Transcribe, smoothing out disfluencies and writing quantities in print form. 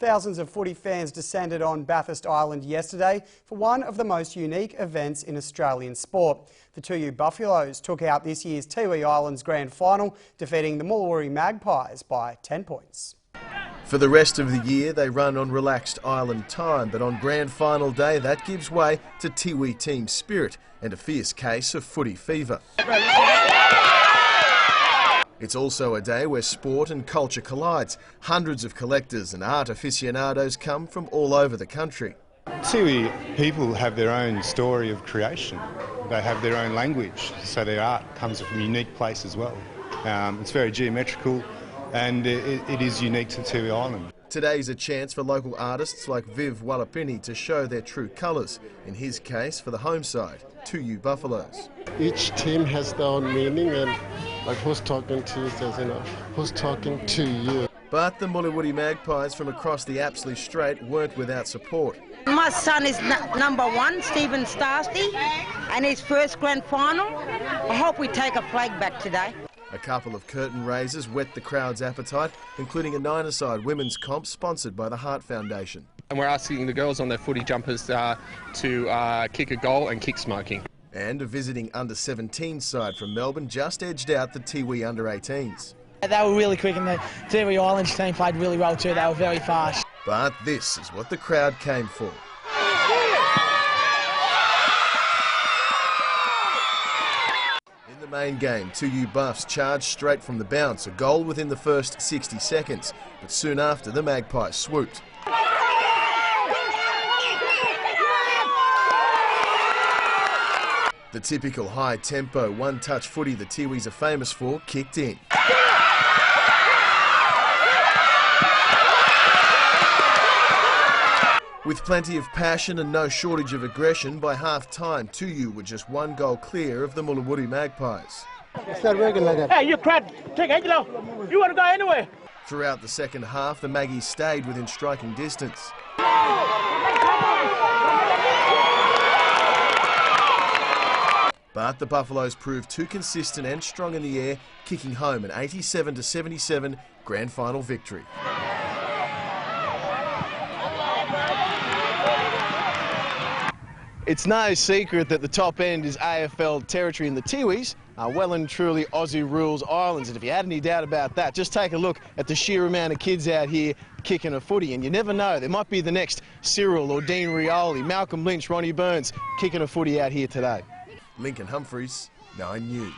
Thousands of footy fans descended on Bathurst Island yesterday for one of the most unique events in Australian sport. The 2U Buffaloes took out this year's Tiwi Islands Grand Final, defeating the Mulawuri Magpies by 10 points. For the rest of the year, they run on relaxed island time, but on Grand Final day, that gives way to Tiwi team spirit and a fierce case of footy fever. It's also a day where sport and culture collides. Hundreds of collectors and art aficionados come from all over the country. Tiwi people have their own story of creation. They have their own language, so their art comes from a unique place as well. It's very geometrical and it is unique to Tiwi Island. Today's a chance for local artists like Viv Wallapini to show their true colours, in his case for the home side, 2U Buffaloes. Each team has their own meaning, and like who's talking to you says, who's talking to you. But the Mulawuri Magpies from across the Apsley Strait weren't without support. My son is number one, Stephen Starsty, and his first grand final. I hope we take a flag back today. A couple of curtain raisers whet the crowd's appetite, including a nine-a-side women's comp sponsored by the Heart Foundation. And we're asking the girls on their footy jumpers to kick a goal and kick smoking. And a visiting under-17 side from Melbourne just edged out the Tiwi under-18s. They were really quick and the Tiwi Islands team played really well too. They were very fast. But this is what the crowd came for. In the main game, 2U Buffs charged straight from the bounce, a goal within the first 60 seconds. But soon after, the Magpies swooped. The typical high-tempo, one-touch footy the Tiwis are famous for kicked in. With plenty of passion and no shortage of aggression, by half-time, 2U were just one goal clear of the Mulawuri Magpies. It's not working like that. Hey, you crowd, take it, you want to go anywhere? Throughout the second half, the Maggies stayed within striking distance. But the Buffaloes proved too consistent and strong in the air, kicking home an 87-77 grand final victory. It's no secret that the top end is AFL territory, and the Tiwis are well and truly Aussie rules islands. And if you had any doubt about that, just take a look at the sheer amount of kids out here kicking a footy. And you never know, there might be the next Cyril or Dean Rioli, Malcolm Lynch, Ronnie Burns kicking a footy out here today. Lincoln Humphreys, 9 News.